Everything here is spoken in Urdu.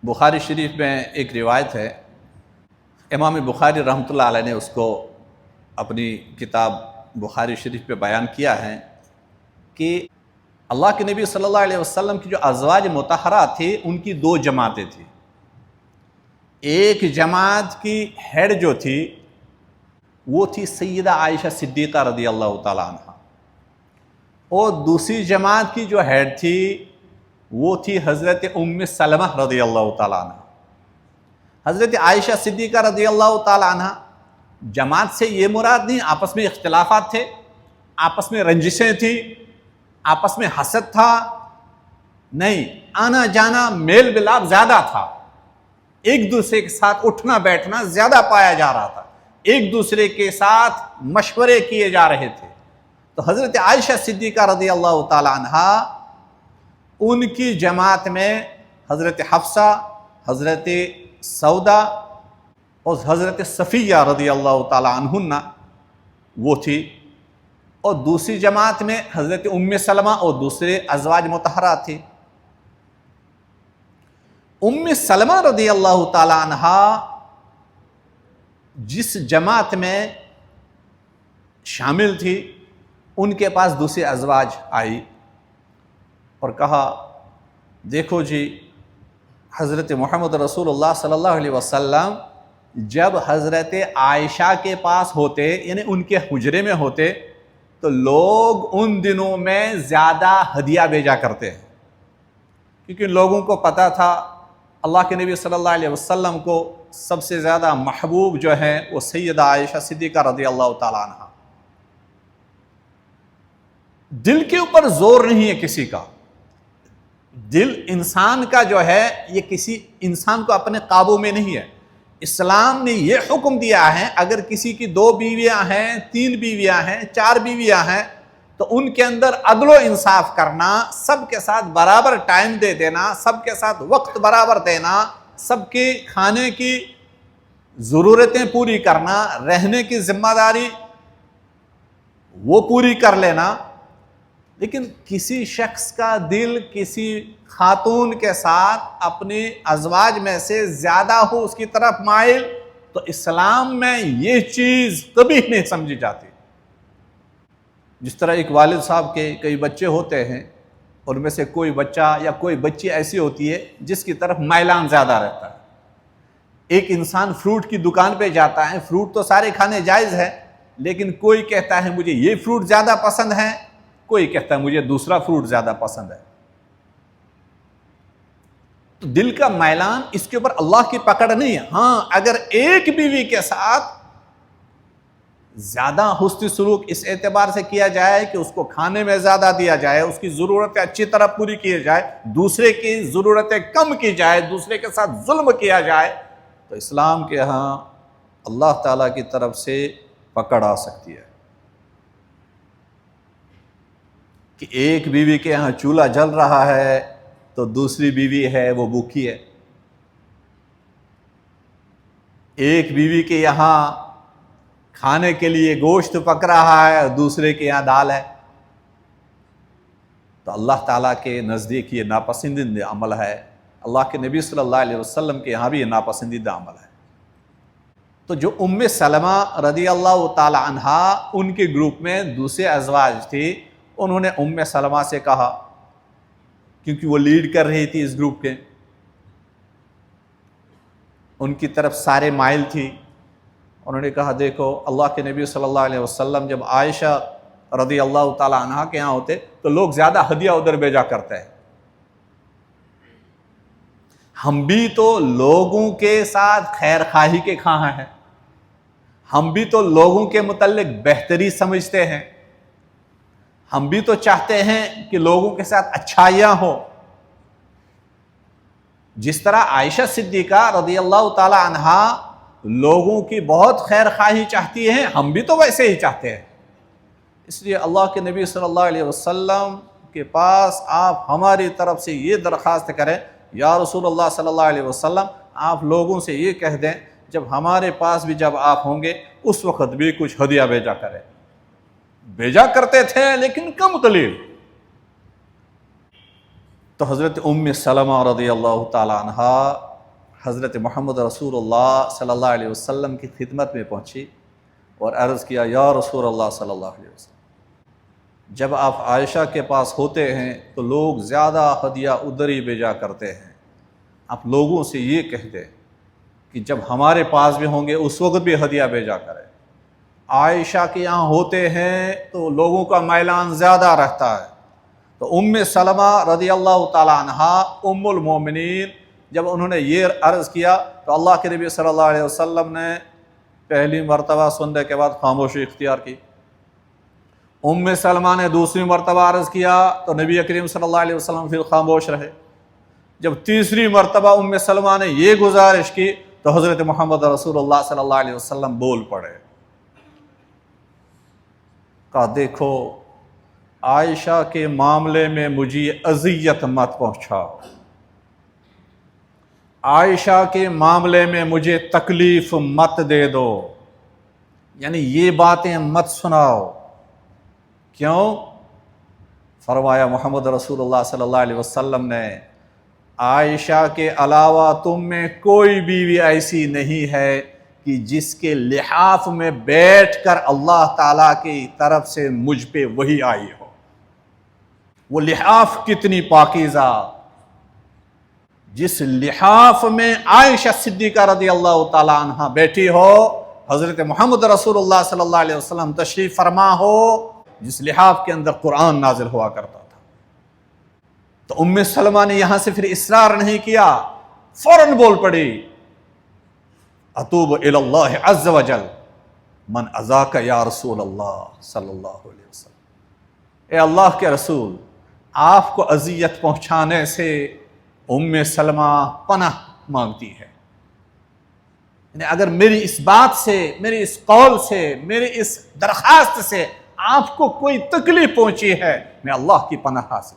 بخاری شریف میں ایک روایت ہے، امام بخاری رحمۃ اللہ علیہ نے اس کو اپنی کتاب بخاری شریف پہ بیان کیا ہے کہ اللہ کے نبی صلی اللہ علیہ وسلم کی جو ازواج مطہرات تھی ان کی دو جماعتیں تھیں۔ ایک جماعت کی ہیڈ جو تھی وہ تھی سیدہ عائشہ صدیقہ رضی اللہ تعالیٰ عنہ، اور دوسری جماعت کی جو ہیڈ تھی وہ تھی حضرت ام سلمہ رضی اللہ تعالیٰ عنہ۔ حضرت عائشہ صدیقہ رضی اللہ تعالیٰ عنہ جماعت سے یہ مراد نہیں آپس میں اختلافات تھے، آپس میں رنجشیں تھیں، آپس میں حسد تھا، نہیں، آنا جانا میل ملاپ زیادہ تھا، ایک دوسرے کے ساتھ اٹھنا بیٹھنا زیادہ پایا جا رہا تھا، ایک دوسرے کے ساتھ مشورے کیے جا رہے تھے۔ تو حضرت عائشہ صدیقہ رضی اللہ تعالیٰ عنہ ان کی جماعت میں حضرت حفصہ، حضرت سودا اور حضرت صفیہ رضی اللہ تعالیٰ عنہن وہ تھی، اور دوسری جماعت میں حضرت ام سلمہ اور دوسرے ازواج مطہرات تھی۔ ام سلمہ رضی اللہ تعالیٰ عنہ جس جماعت میں شامل تھی ان کے پاس دوسری ازواج آئی اور کہا، دیکھو جی، حضرت محمد رسول اللہ صلی اللہ علیہ وسلم جب حضرت عائشہ کے پاس ہوتے، یعنی ان کے حجرے میں ہوتے، تو لوگ ان دنوں میں زیادہ ہدیہ بھیجا کرتے ہیں، کیونکہ لوگوں کو پتہ تھا اللہ کے نبی صلی اللہ علیہ وسلم کو سب سے زیادہ محبوب جو ہیں وہ سیدہ عائشہ صدیقہ رضی اللہ تعالیٰ عنہ۔ دل کے اوپر زور نہیں ہے کسی کا، دل انسان کا جو ہے یہ کسی انسان کو اپنے قابو میں نہیں ہے۔ اسلام نے یہ حکم دیا ہے اگر کسی کی 2 بیویاں ہیں، 3 بیویاں ہیں، 4 بیویاں ہیں تو ان کے اندر عدل و انصاف کرنا، سب کے ساتھ برابر ٹائم دے دینا، سب کے ساتھ وقت برابر دینا، سب کے کھانے کی ضرورتیں پوری کرنا، رہنے کی ذمہ داری وہ پوری کر لینا۔ لیکن کسی شخص کا دل کسی خاتون کے ساتھ اپنی ازواج میں سے زیادہ ہو اس کی طرف مائل، تو اسلام میں یہ چیز کبھی نہیں سمجھی جاتی۔ جس طرح ایک والد صاحب کے کئی بچے ہوتے ہیں، ان میں سے کوئی بچہ یا کوئی بچی ایسی ہوتی ہے جس کی طرف میلان زیادہ رہتا ہے۔ ایک انسان فروٹ کی دکان پہ جاتا ہے، فروٹ تو سارے کھانے جائز ہے، لیکن کوئی کہتا ہے مجھے یہ فروٹ زیادہ پسند ہے، کوئی کہتا ہے مجھے دوسرا فروٹ زیادہ پسند ہے۔ تو دل کا میلان اس کے اوپر اللہ کی پکڑ نہیں ہے۔ ہاں، اگر ایک بیوی کے ساتھ زیادہ حسن سلوک اس اعتبار سے کیا جائے کہ اس کو کھانے میں زیادہ دیا جائے، اس کی ضرورتیں اچھی طرح پوری کی جائے، دوسرے کی ضرورتیں کم کی جائے، دوسرے کے ساتھ ظلم کیا جائے، تو اسلام کے ہاں اللہ تعالیٰ کی طرف سے پکڑ آ سکتی ہے کہ ایک بیوی کے ہاں چولہا جل رہا ہے تو دوسری بیوی ہے وہ بھوکی ہے، ایک بیوی کے یہاں کھانے کے لیے گوشت پک رہا ہے اور دوسرے کے یہاں دال ہے، تو اللہ تعالیٰ کے نزدیک یہ ناپسندیدہ عمل ہے، اللہ کے نبی صلی اللہ علیہ وسلم کے یہاں بھی یہ ناپسندیدہ عمل ہے۔ تو جو ام سلمہ رضی اللہ تعالی عنہا ان کے گروپ میں دوسرے ازواج تھی، انہوں نے ام سلمہ سے کہا، کیونکہ وہ لیڈ کر رہی تھی اس گروپ کے، ان کی طرف سارے مائل تھی، انہوں نے کہا، دیکھو اللہ کے نبی صلی اللہ علیہ وسلم جب عائشہ رضی اللہ تعالی عنہا کے یہاں ہوتے تو لوگ زیادہ ہدیہ ادھر بھیجا کرتے ہیں، ہم بھی تو لوگوں کے ساتھ خیر خواہی کے خواہاں ہیں، ہم بھی تو لوگوں کے متعلق بہتری سمجھتے ہیں، ہم بھی تو چاہتے ہیں کہ لوگوں کے ساتھ اچھائیاں ہوں۔ جس طرح عائشہ صدیقہ رضی اللہ تعالی عنہا لوگوں کی بہت خیر خواہی چاہتی ہیں، ہم بھی تو ویسے ہی چاہتے ہیں۔ اس لیے اللہ کے نبی صلی اللہ علیہ وسلم کے پاس آپ ہماری طرف سے یہ درخواست کریں، یا رسول اللہ صلی اللہ علیہ وسلم آپ لوگوں سے یہ کہہ دیں جب ہمارے پاس بھی جب آپ ہوں گے اس وقت بھی کچھ ہدیہ بھیجا کریں۔ بھیجا کرتے تھے لیکن کم قلیل۔ تو حضرت ام سلمہ رضی اللہ تعالی عنہا حضرت محمد رسول اللہ صلی اللہ علیہ وسلم کی خدمت میں پہنچی اور عرض کیا یا رسول اللہ صلی اللہ علیہ وسلم، جب آپ عائشہ کے پاس ہوتے ہیں تو لوگ زیادہ ہدیہ ادھر ہی بھیجا کرتے ہیں، آپ لوگوں سے یہ کہہ دیں کہ جب ہمارے پاس بھی ہوں گے اس وقت بھی ہدیہ بھیجا کریں۔ عائشہ کے یہاں ہوتے ہیں تو لوگوں کا میلان زیادہ رہتا ہے، تو ام سلمہ رضی اللہ تعالیٰ عنہا ام المومنین جب انہوں نے یہ عرض کیا تو اللہ کے نبی صلی اللہ علیہ وسلم نے پہلی مرتبہ سننے کے بعد خاموشی اختیار کی۔ ام سلمہ نے دوسری مرتبہ عرض کیا تو نبی کریم صلی اللہ علیہ وسلم پھر خاموش رہے۔ جب تیسری مرتبہ ام سلمہ نے یہ گزارش کی تو حضرت محمد رسول اللہ صلی اللہ علیہ وسلم بول پڑے، کہا دیکھو عائشہ کے معاملے میں مجھے اذیت مت پہنچاؤ، عائشہ کے معاملے میں مجھے تکلیف مت دے دو، یعنی یہ باتیں مت سناؤ۔ کیوں؟ فرمایا محمد رسول اللہ صلی اللہ علیہ وسلم نے عائشہ کے علاوہ تم میں کوئی بیوی ایسی نہیں ہے کہ جس کے لحاف میں بیٹھ کر اللہ تعالیٰ کی طرف سے مجھ پہ وحی آئی ہو۔ وہ لحاف کتنی پاکیزہ، جس لحاف میں عائشہ صدیقہ رضی اللہ تعالیٰ عنہ بیٹھی ہو، حضرت محمد رسول اللہ صلی اللہ علیہ وسلم تشریف فرما ہو، جس لحاف کے اندر قرآن نازل ہوا کرتا تھا۔ تو ام سلمہ نے یہاں سے پھر اصرار نہیں کیا، فوراً بول پڑی اتوب الی اللہ عز وجل من اذاک یا رسول اللہ صلی اللہ علیہ وسلم۔ اے اللہ کے رسول، آپ کو اذیت پہنچانے سے ام سلمہ پناہ مانگتی ہے، یعنی اگر میری اس بات سے، میری اس قول سے، میری اس درخواست سے آپ کو کوئی تکلیف پہنچی ہے، میں اللہ کی پناہ حاصل